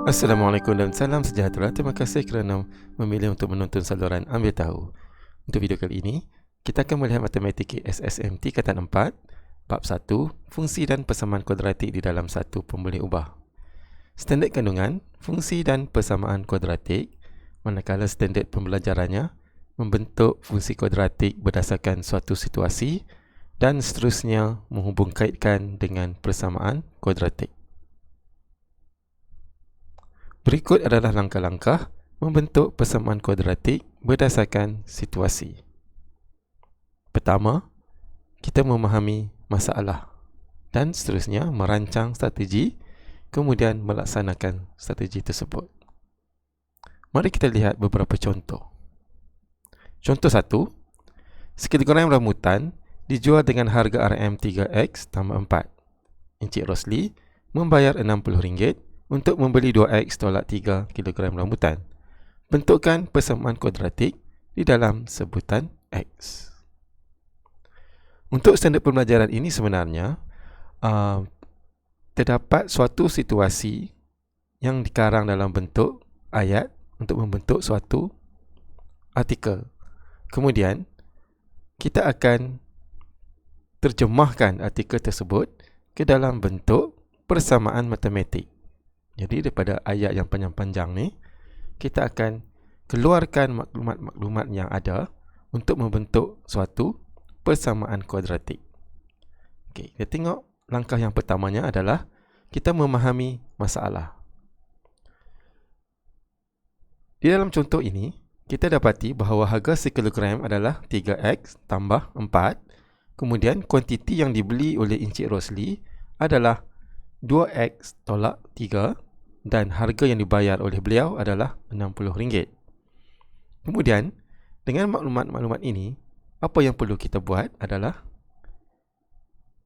Assalamualaikum dan salam sejahtera. Terima kasih kerana memilih untuk menonton saluran Ambil Tahu. Untuk video kali ini, kita akan melihat matematik SSMT Tingkatan 4, Bab 1, Fungsi dan Persamaan Kuadratik di dalam satu pemboleh ubah. Standard kandungan, fungsi dan persamaan kuadratik, manakala standard pembelajarannya membentuk fungsi kuadratik berdasarkan suatu situasi dan seterusnya menghubungkaitkan dengan persamaan kuadratik. Berikut adalah langkah-langkah membentuk persamaan kuadratik berdasarkan situasi. Pertama, kita memahami masalah dan seterusnya merancang strategi, kemudian melaksanakan strategi tersebut. Mari kita lihat beberapa contoh. Contoh 1, sekilogram rambutan dijual dengan harga RM3X tambah 4. Encik Rosli membayar RM60 untuk membeli 2X tolak 3 kg rambutan. Bentukkan persamaan kuadratik di dalam sebutan X. Untuk standard pembelajaran ini sebenarnya terdapat suatu situasi yang dikarang dalam bentuk ayat untuk membentuk suatu artikel. Kemudian kita akan terjemahkan artikel tersebut ke dalam bentuk persamaan matematik. Jadi daripada ayat yang panjang-panjang ni, kita akan keluarkan maklumat-maklumat yang ada untuk membentuk suatu persamaan kuadratik. Okey, kita tengok langkah yang pertamanya adalah kita memahami masalah. Di dalam contoh ini, kita dapati bahawa harga sekilogram adalah 3X tambah 4. Kemudian kuantiti yang dibeli oleh Encik Rosli adalah 2X tolak 3 dan harga yang dibayar oleh beliau adalah RM60. Kemudian, dengan maklumat-maklumat ini, apa yang perlu kita buat adalah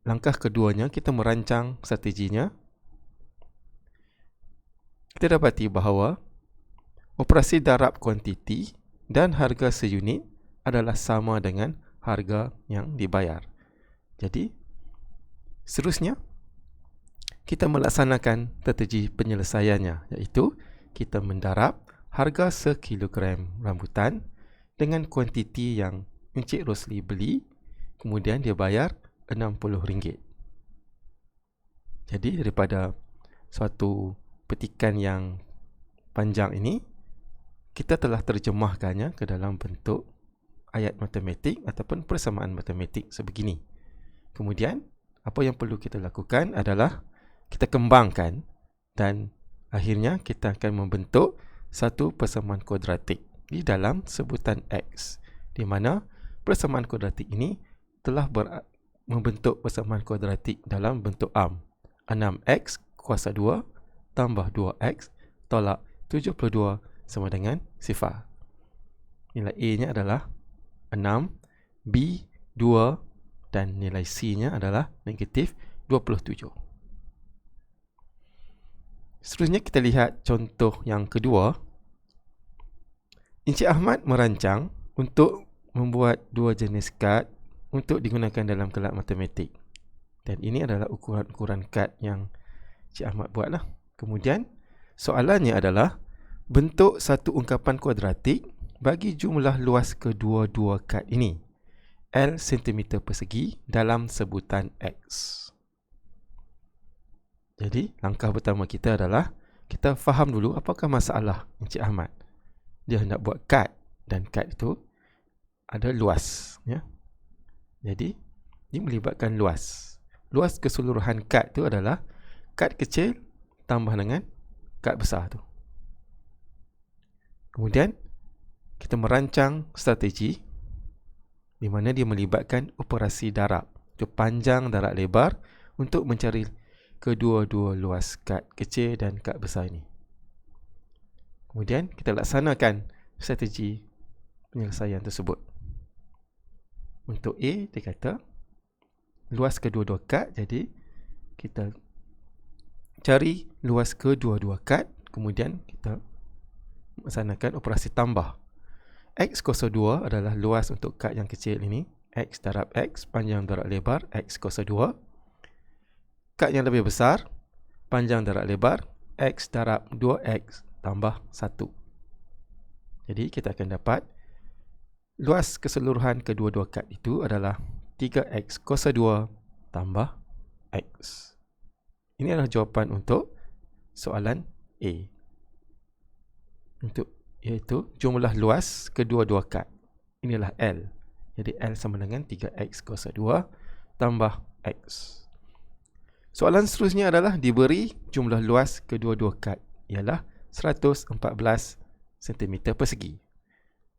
langkah keduanya, kita merancang strateginya. Kita dapati bahawa operasi darab kuantiti dan harga seunit adalah sama dengan harga yang dibayar. Jadi, seterusnya kita melaksanakan strategi penyelesaiannya, iaitu kita mendarab harga sekilogram rambutan dengan kuantiti yang Encik Rosli beli, kemudian dia bayar RM60. Jadi daripada suatu petikan yang panjang ini, kita telah terjemahkannya ke dalam bentuk ayat matematik ataupun persamaan matematik sebegini. Kemudian, apa yang perlu kita lakukan adalah kita kembangkan dan akhirnya kita akan membentuk satu persamaan kuadratik di dalam sebutan X, di mana persamaan kuadratik ini telah membentuk persamaan kuadratik dalam bentuk ARM. 6X kuasa 2 tambah 2X tolak 72 sama dengan 0. Nilai A-nya adalah 6, B 2 dan nilai C-nya adalah negatif 27. Seterusnya kita lihat contoh yang kedua. Encik Ahmad merancang untuk membuat dua jenis kad untuk digunakan dalam kelab matematik. Dan ini adalah ukuran-ukuran kad yang Encik Ahmad buatlah. Kemudian soalannya adalah bentuk satu ungkapan kuadratik bagi jumlah luas kedua-dua kad ini, L cm persegi dalam sebutan X. Jadi, langkah pertama kita adalah kita faham dulu apakah masalah Encik Ahmad. Dia hendak buat kad dan kad itu ada luas, ya. Jadi, dia melibatkan luas. Luas keseluruhan kad itu adalah kad kecil tambah dengan kad besar tu. Kemudian, kita merancang strategi di mana dia melibatkan operasi darab. Itu panjang darab lebar untuk mencari kedua-dua luas kad kecil dan kad besar ini. Kemudian kita laksanakan strategi penyelesaian tersebut. Untuk A, dia kata luas kedua-dua kad, jadi kita cari luas kedua-dua kad, kemudian kita laksanakan operasi tambah. X kuasa 2 adalah luas untuk kad yang kecil ini, X darab X, panjang darab lebar, X kuasa 2. Kad yang lebih besar, panjang darab lebar, X darab 2X tambah 1. Jadi kita akan dapat luas keseluruhan kedua-dua kad itu adalah 3X kuasa 2 tambah X. Ini adalah jawapan untuk soalan A. Iaitu jumlah luas kedua-dua kad. Inilah L. Jadi L sama dengan 3X kuasa 2 tambah X. Soalan seterusnya adalah diberi jumlah luas kedua-dua kad ialah 114 cm persegi.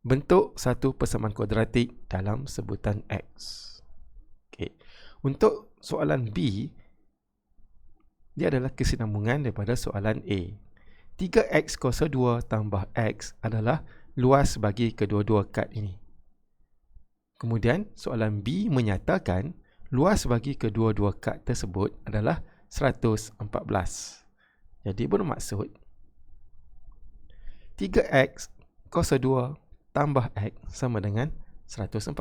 Bentuk satu persamaan kuadratik dalam sebutan X. Okay. Untuk soalan B, dia adalah kesinambungan daripada soalan A. 3X kuasa 2 tambah X adalah luas bagi kedua-dua kad ini. Kemudian soalan B menyatakan luas bagi kedua-dua kad tersebut adalah 114. Jadi bermaksud 3X kuasa 2 tambah X sama dengan 114.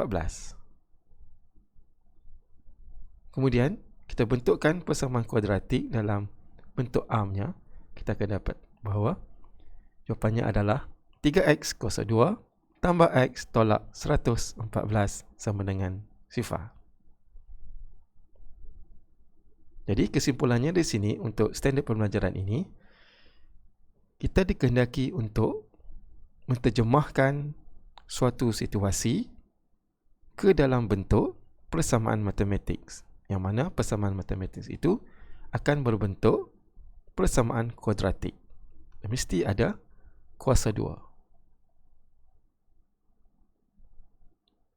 Kemudian kita bentukkan persamaan kuadratik dalam bentuk armnya. Kita akan dapat bahawa jawapannya adalah 3X kuasa 2 tambah X tolak 114 sama dengan 0. Jadi kesimpulannya di sini untuk standard pembelajaran ini, kita dikehendaki untuk menterjemahkan suatu situasi ke dalam bentuk persamaan matematik, yang mana persamaan matematik itu akan berbentuk persamaan kuadratik. Mesti ada kuasa 2.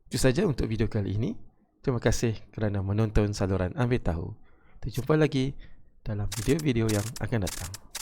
Itu saja untuk video kali ini. Terima kasih kerana menonton saluran Ambil Tahu. Kita jumpa lagi dalam video-video yang akan datang.